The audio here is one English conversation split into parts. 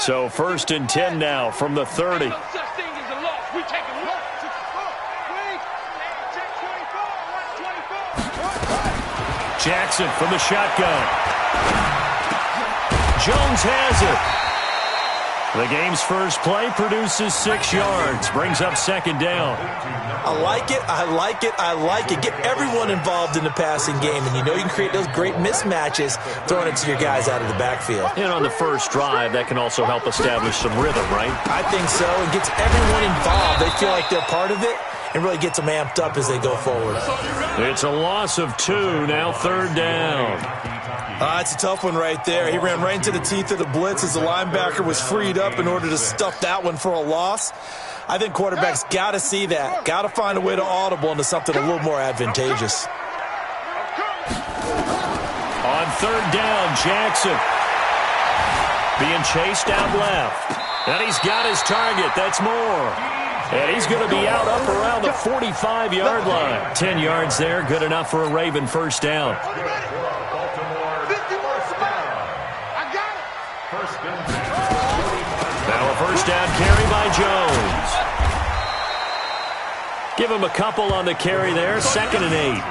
So 1st and 10 now from the 30. Jackson from the shotgun. Jones has it. The game's first play produces 6 yards. Brings up 2nd down. I like it. I like it. I like it. Get everyone involved in the passing game, and you know you can create those great mismatches throwing it to your guys out of the backfield. And on the first drive, that can also help establish some rhythm, right? I think so. It gets everyone involved. They feel like they're part of it, and really gets them amped up as they go forward. It's a loss of 2, now 3rd down. It's a tough one right there. He ran right into the teeth of the blitz as the linebacker was freed up in order to stuff that one for a loss. I think quarterbacks got to see that. Got to find a way to audible into something a little more advantageous. On 3rd down, Jackson being chased out left. And he's got his target. That's Moore. And he's going to be out up around the 45-yard line. 10 yards there, good enough for a Raven 1st down. Now a 1st down carry by Jones. Give him a couple on the carry there, 2nd and 8.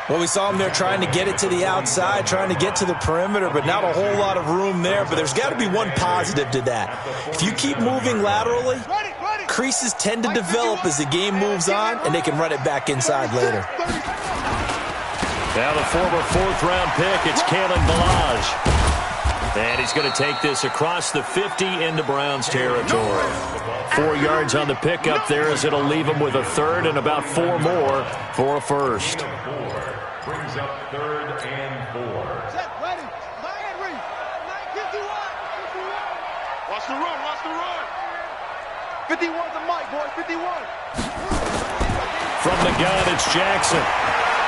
Well, we saw him there trying to get it to the outside, trying to get to the perimeter, but not a whole lot of room there. But there's got to be one positive to that. If you keep moving laterally, creases tend to develop as the game moves on, and they can run it back inside later. Now the former 4th-round pick, it's Kalen Balaj. And he's going to take this across the 50 into Browns territory. 4 yards on the pickup there as it'll leave him with a 3rd and about 4 more for a 1st. Brings up 3rd and 4. Watch the run, watch the run. 51's the mic, boy, 51. From the gun, it's Jackson.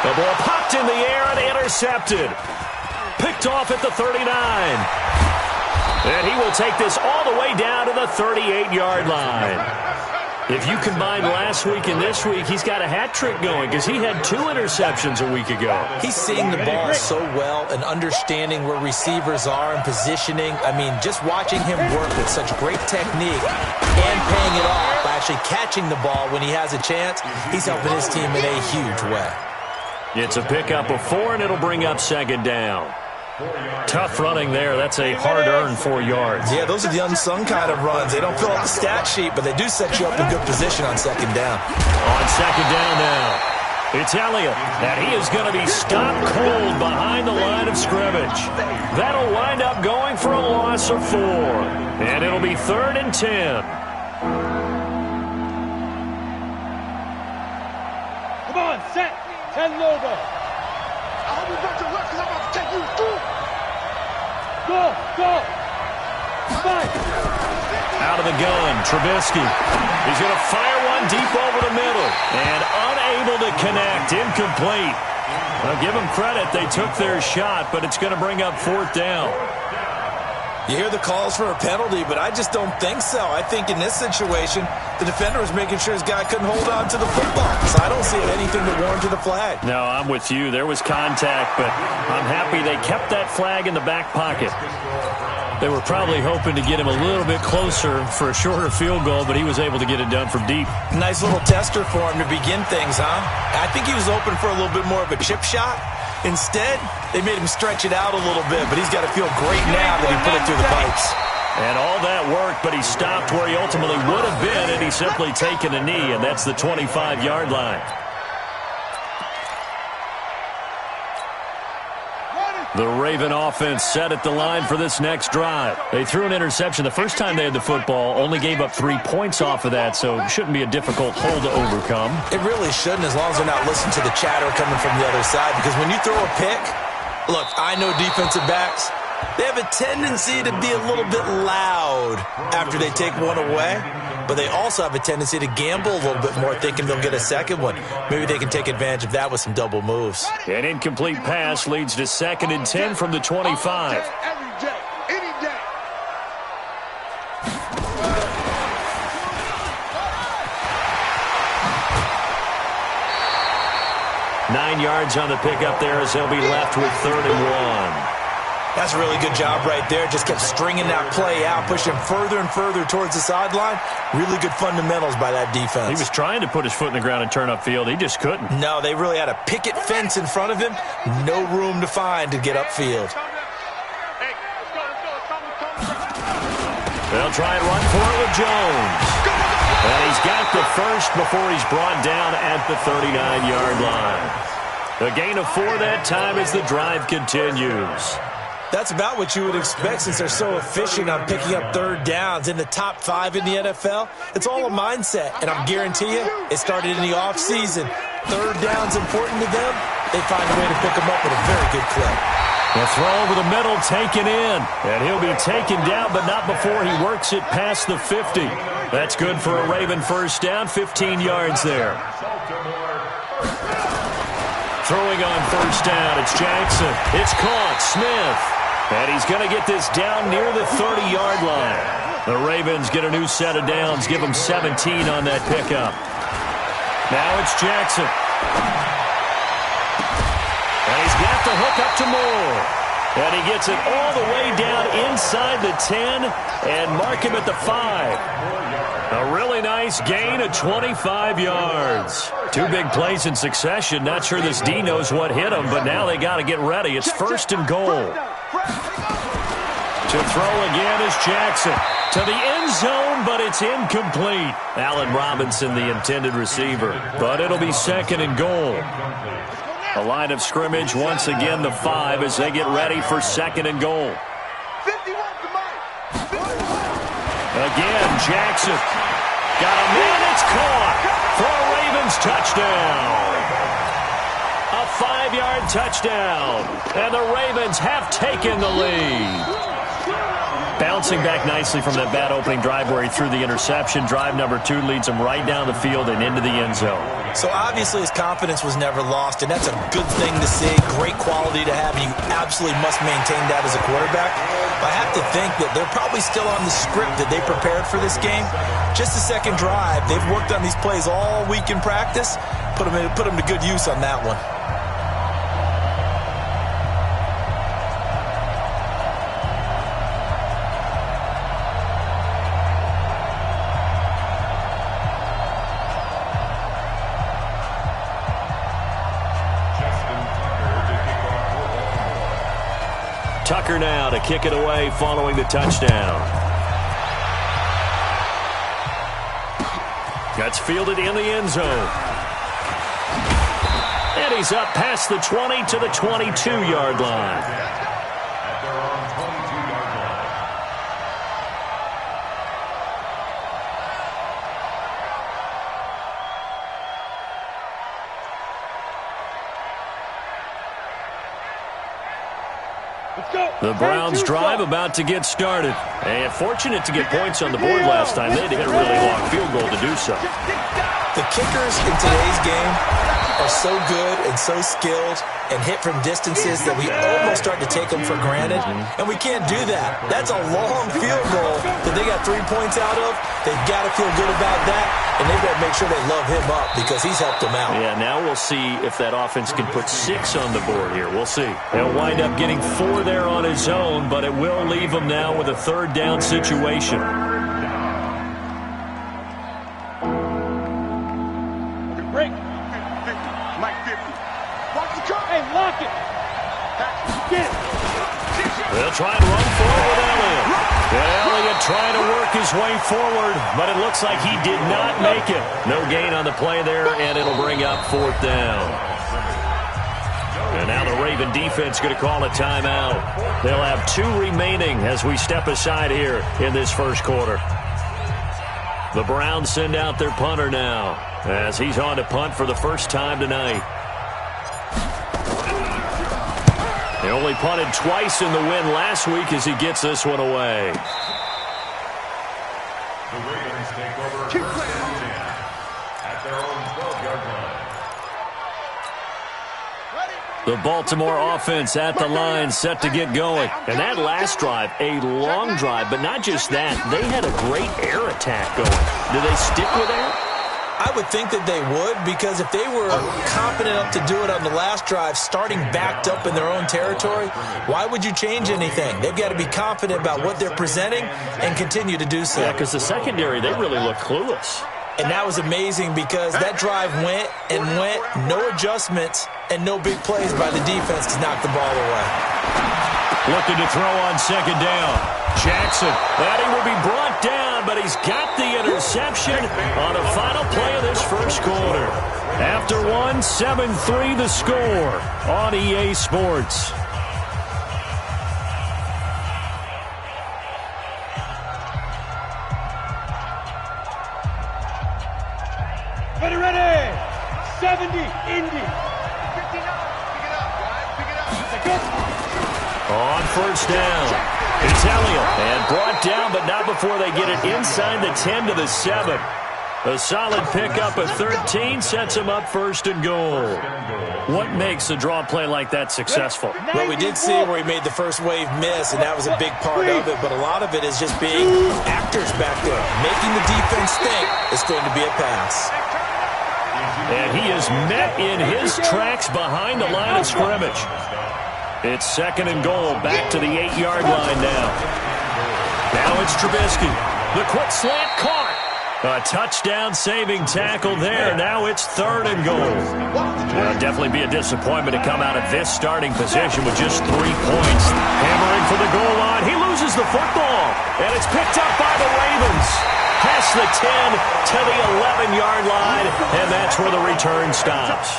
The ball popped in the air and intercepted. Picked off at the 39. And he will take this all the way down to the 38-yard line. If you combine last week and this week, he's got a hat trick going because he had 2 interceptions a week ago. He's seeing the ball so well and understanding where receivers are and positioning. I mean, just watching him work with such great technique and paying it off by actually catching the ball when he has a chance, he's helping his team in a huge way. It's a pickup of 4, and it'll bring up 2nd down. Tough running there. That's a hard-earned 4 yards. Yeah, those are the unsung kind of runs. They don't fill out the stat sheet, but they do set you up in good position on 2nd down. On 2nd down now, it's Elliott, and he is going to be stopped cold behind the line of scrimmage. That'll wind up going for a loss of 4, and it'll be 3rd and 10. Come on, set. 10 Lobo. I hope you got your left because I'm about to take you through. Go. Fight. Out of the gun, Trubisky. He's going to fire one deep over the middle. And unable to connect, incomplete. I'll give them credit. They took their shot, but it's going to bring up 4th down. You hear the calls for a penalty, but I just don't think so. I think in this situation, the defender was making sure his guy couldn't hold on to the football. So I don't see anything that warranted the flag. No, I'm with you. There was contact, but I'm happy they kept that flag in the back pocket. They were probably hoping to get him a little bit closer for a shorter field goal, but he was able to get it done from deep. Nice little tester for him to begin things, huh? I think he was open for a little bit more of a chip shot. Instead, they made him stretch it out a little bit, but he's got to feel great now that he put it through the pipes. And all that worked, but he stopped where he ultimately would have been, and he's simply taken a knee, and that's the 25-yard line. The Raven offense set at the line for this next drive. They threw an interception the first time they had the football, only gave up 3 points off of that, so it shouldn't be a difficult hole to overcome. It really shouldn't, as long as they're not listening to the chatter coming from the other side, because when you throw a pick, look, I know defensive backs, they have a tendency to be a little bit loud after they take one away, but they also have a tendency to gamble a little bit more, thinking they'll get a second one. Maybe they can take advantage of that with some double moves. An incomplete pass leads to 2nd and 10 from the 25. Every day, any day. 9 yards on the pickup there as they'll be left with 3rd and 1. That's a really good job right there. Just kept stringing that play out, pushing further and further towards the sideline. Really good fundamentals by that defense. He was trying to put his foot in the ground and turn upfield. He just couldn't. No, they really had a picket fence in front of him. No room to find to get upfield. They'll try and run for it with Jones. And he's got the first before he's brought down at the 39-yard line. A gain of 4 that time as the drive continues. That's about what you would expect since they're so efficient on picking up third downs. In the top 5 in the NFL, it's all a mindset. And I'm guarantee you, it started in the offseason. Third down's important to them. They find a way to pick them up at a very good clip. The throw over the middle taken in. And he'll be taken down, but not before he works it past the 50. That's good for a Raven first down, 15 yards there. Throwing on first down, it's Jackson. It's caught, Smith. And he's going to get this down near the 30-yard line. The Ravens get a new set of downs, give them 17 on that pickup. Now it's Jackson. And he's got the hook up to Moore. And he gets it all the way down inside the 10 and mark him at the 5. A really nice gain of 25 yards. 2 big plays in succession. Not sure this D knows what hit him, but now they got to get ready. It's first and goal. To throw again is Jackson. To the end zone, but it's incomplete. Allen Robinson, the intended receiver. But it'll be second and goal. A line of scrimmage, once again the 5 as they get ready for second and goal. Again, Jackson. Got a man, it's caught for a Ravens touchdown. A 5-yard touchdown. And the Ravens have taken the lead. Bouncing back nicely from that bad opening drive where he threw the interception. Drive number 2 leads him right down the field and into the end zone. So obviously his confidence was never lost, and that's a good thing to see. Great quality to have. You absolutely must maintain that as a quarterback. But I have to think that they're probably still on the script that they prepared for this game. Just the second drive. They've worked on these plays all week in practice. Put them to good use on that one. Tucker now to kick it away following the touchdown. That's fielded in the end zone. And he's up past the 20 to the 22-yard line. The Browns drive about to get started. And fortunate to get points on the board last time. They had to hit a really long field goal to do so. The kickers in today's game are so good and so skilled and hit from distances that we almost start to take them for granted. And we can't do that. That's a long field goal that they got 3 points out of. They've got to feel good about that. And they've got to make sure they love him up because he's helped them out. Yeah, now we'll see if that offense can put 6 on the board here. We'll see. He'll wind up getting 4 there on his own, but it will leave him now with a third down situation. Break. Mike 50. Hey, lock it. Get it. They'll try and run forward with Elliott. Elliott trying to work his way forward, but it looks like he did not make it. No gain on the play there, and it'll bring up 4th down. And now the Raven defense going to call a timeout. They'll have 2 remaining as we step aside here in this first quarter. The Browns send out their punter now as he's on to punt for the first time tonight. He only punted twice in the win last week as he gets this one away. The Ravens take over at their own 12-yard line. The Baltimore offense at the line, set to get going. And that last drive, a long drive, but not just that. They had a great air attack going. Do they stick with that? I would think that they would, because if they were confident enough to do it on the last drive, starting backed up in their own territory, why would you change anything? They've got to be confident about what they're presenting and continue to do so. Yeah, because the secondary, they really look clueless. And that was amazing because that drive went and went, no adjustments and no big plays by the defense to knock the ball away. Looking to throw on second down. Jackson, that he will be brought down, but he's got the interception on the final play of this first quarter. After one, 7-3 the score on EA Sports. Ready. 70, Indy. 59. Pick it up, guys. Pick it up. On first down, it's Elliott. And brought down, but not before they get it inside the 10 to the 7. A solid pickup of 13 sets him up first and goal. What makes a draw play like that successful? Well, we did see where he made the first wave miss, and that was a big part of it, but a lot of it is just being actors back there, making the defense think it's going to be a pass. And he is met in his tracks behind the line of scrimmage. It's second and goal, back to the 8-yard line now. Now it's Trubisky. The quick slant caught. A touchdown-saving tackle there. Now it's third and goal. It'll definitely be a disappointment to come out of this starting position with just 3 points. Hammering for the goal line. He loses the football, and it's picked up by the Ravens. Past the 10 to the 11-yard line, and that's where the return stops.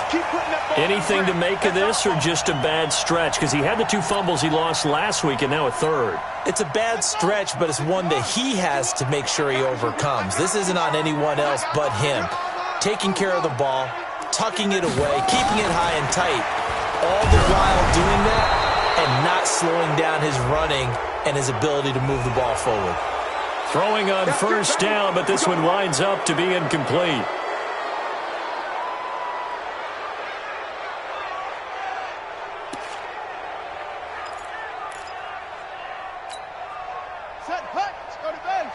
Anything to make of this, or just a bad stretch? Because he had the 2 fumbles he lost last week, and now a third. It's a bad stretch, but it's one that he has to make sure he overcomes. This isn't on anyone else but him. Taking care of the ball, tucking it away, keeping it high and tight, all the while doing that and not slowing down his running and his ability to move the ball forward. Throwing on first down, but this one winds up to be incomplete. Set, hut, go to base.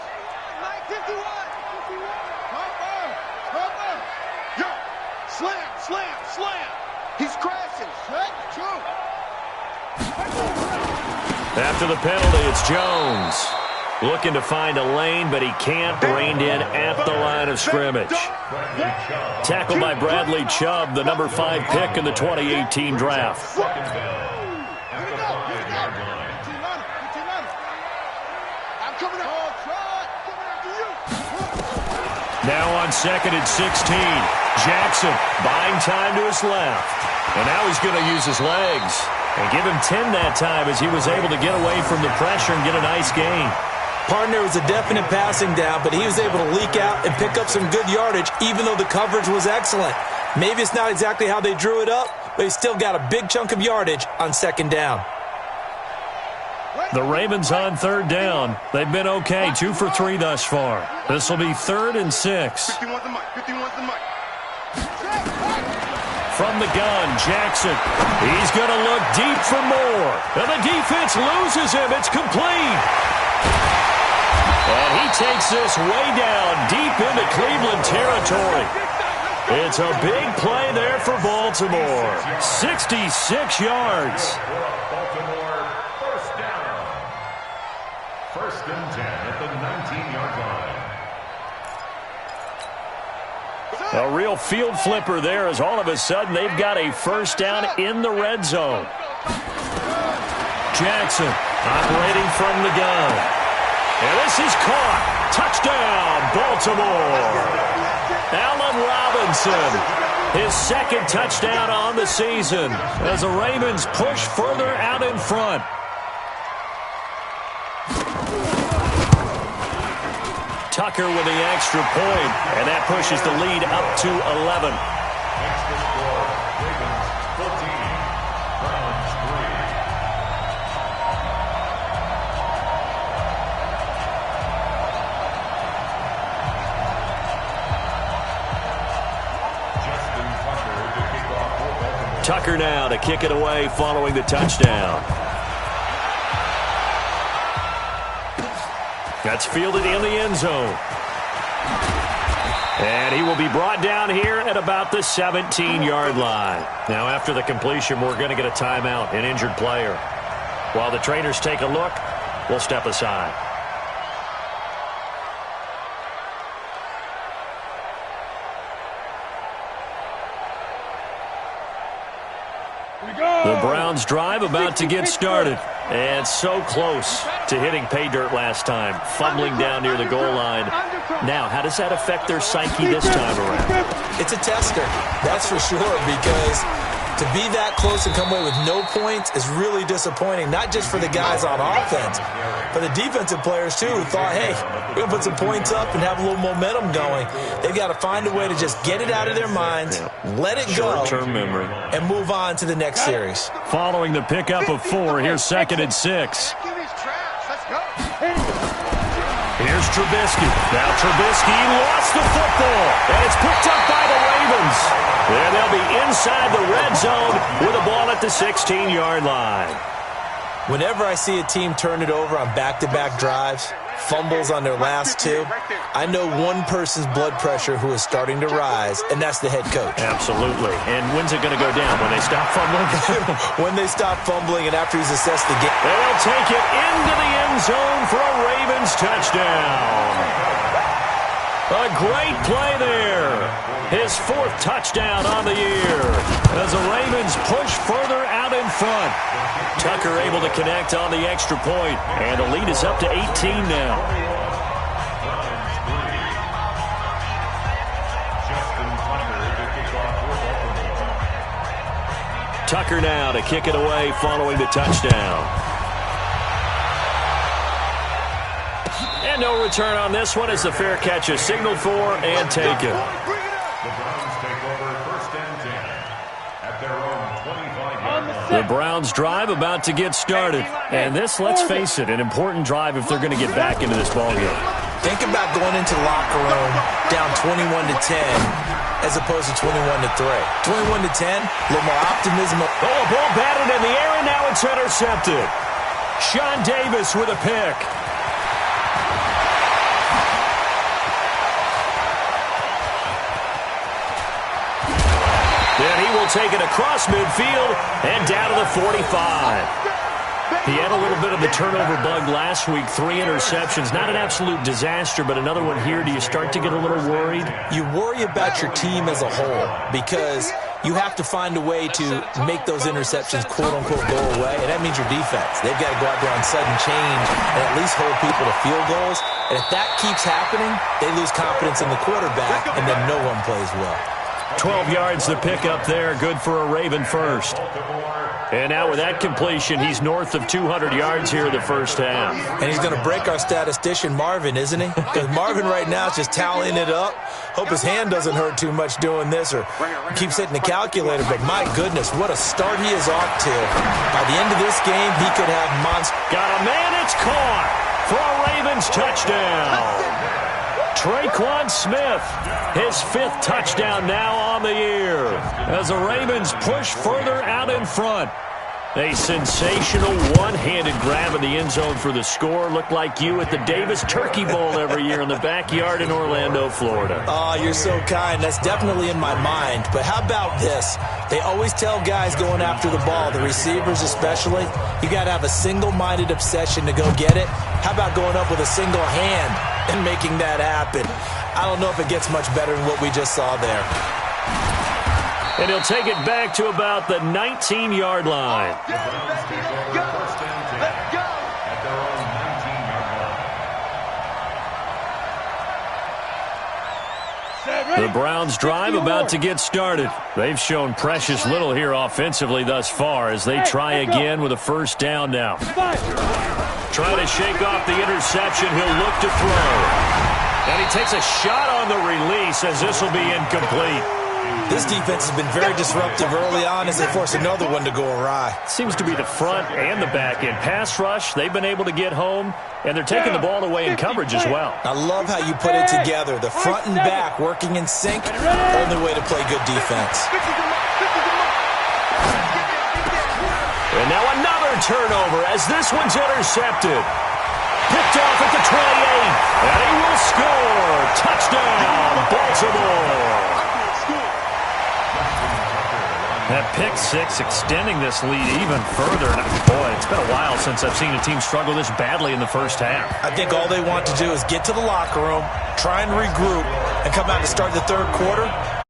51. Cover. Yeah. Slam. He's crashing. Set, shoot. After the penalty, it's Jones. Looking to find a lane, but he can't. Reined in at the line of scrimmage. Tackled by Bradley Chubb, the number 5 pick in the 2018 draft. Now on second and 16. Jackson buying time to his left. And now he's going to use his legs. And give him 10 that time as he was able to get away from the pressure and get a nice gain. Partner was a definite passing down, but he was able to leak out and pick up some good yardage, even though the coverage was excellent. Maybe it's not exactly how they drew it up, but he still got a big chunk of yardage on second down. The Ravens on third down. They've been okay, 2 for 3 thus far. This will be 3rd and 6. 51's the mic. From the gun, Jackson. He's going to look deep for more. And the defense loses him. It's complete. And he takes this way down deep into Cleveland territory. It's a big play there for Baltimore. 66 yards. Baltimore, first down. 1st and 10 at the 19-yard line. A real field flipper there as all of a sudden they've got a first down in the red zone. Jackson operating from the gun. And this is caught. Touchdown, Baltimore. Allen Robinson, his 2nd touchdown on the season as the Ravens push further out in front. Tucker with the extra point, and that pushes the lead up to 11. Extra score, Ravens 14, Browns 3. Tucker now to kick it away following the touchdown. That's fielded in the end zone. And he will be brought down here at about the 17-yard line. Now, after the completion, we're going to get a timeout, an injured player. While the trainers take a look, we'll step aside. The Browns drive about to get started. And so close to hitting pay dirt last time, fumbling down near the goal line. Now, how does that affect their psyche this time around? It's a tester, that's for sure, because to be that close and come away with no points is really disappointing, not just for the guys on offense, but the defensive players, too, who thought, hey, we're going to put some points up and have a little momentum going. They've got to find a way to just get it out of their minds, let it go, short-term memory, and move on to the next series. Following the pickup of 4, here's 2nd and 6. Here's Trubisky. Now Trubisky lost the football, and it's picked up by the Ravens. And they'll be inside the red zone with a ball at the 16-yard line. Whenever I see a team turn it over on back-to-back drives, fumbles on their last 2, I know one person's blood pressure who is starting to rise, and that's the head coach. Absolutely. And when's it going to go down? When they stop fumbling? When they stop fumbling and after he's assessed the game. They'll take it into the end zone for a Ravens touchdown. A great play there. His 4th touchdown on the year as the Ravens push further out in front. Tucker able to connect on the extra point, and the lead is up to 18 now. Tucker now to kick it away following the touchdown. And no return on this one as the fair catch is signaled for and taken. The Browns drive about to get started. And this, let's face it, an important drive if they're going to get back into this ballgame. Think about going into the locker room down 21-10 as opposed to 21-3. 21-10, a little more optimism. Oh, a ball batted in the air, and now it's intercepted. Sean Davis with a pick. And he will take it across midfield and down to the 45. He had a little bit of the turnover bug last week, 3 interceptions. Not an absolute disaster, but another one here. Do you start to get a little worried? You worry about your team as a whole because you have to find a way to make those interceptions, quote-unquote, go away, and that means your defense. They've got to go out there on sudden change and at least hold people to field goals. And if that keeps happening, they lose confidence in the quarterback, and then no one plays well. 12 yards to pick up there. Good for a Raven first. And now with that completion, he's north of 200 yards here in the first half. And he's going to break our statistician, Marvin, isn't he? Because Marvin right now is just tallying it up. Hope his hand doesn't hurt too much doing this or keeps hitting the calculator. But my goodness, what a start he is off to. By the end of this game, he could have monster. Got a man, it's caught for a Ravens touchdown. Traquan Smith, his 5th touchdown now on the year as the Ravens push further out in front. A sensational one-handed grab in the end zone for the score. Looked like you at the Davis Turkey Bowl every year in the backyard in Orlando, Florida. Oh, you're so kind. That's definitely in my mind. But how about this? They always tell guys going after the ball, the receivers especially, you got to have a single-minded obsession to go get it. How about going up with a single hand and making that happen? I don't know if it gets much better than what we just saw there. And he'll take it back to about the 19-yard line. The Browns drive about to get started. They've shown precious little here offensively thus far as they try again with a first down now. Trying to shake off the interception. He'll look to throw. And he takes a shot on the release as this will be incomplete. This defense has been very disruptive early on as they force another one to go awry. Seems to be the front and the back end. Pass rush, they've been able to get home, and they're taking the ball away in coverage as well. I love how you put it together. The front and back working in sync, only way to play good defense. And now another turnover as this one's intercepted. Picked off at the 28, and he will score. Touchdown, Baltimore. pick six, extending this lead even further. And boy, it's been a while since I've seen a team struggle this badly in the first half. I think all they want to do is get to the locker room, try and regroup, and come out to start the third quarter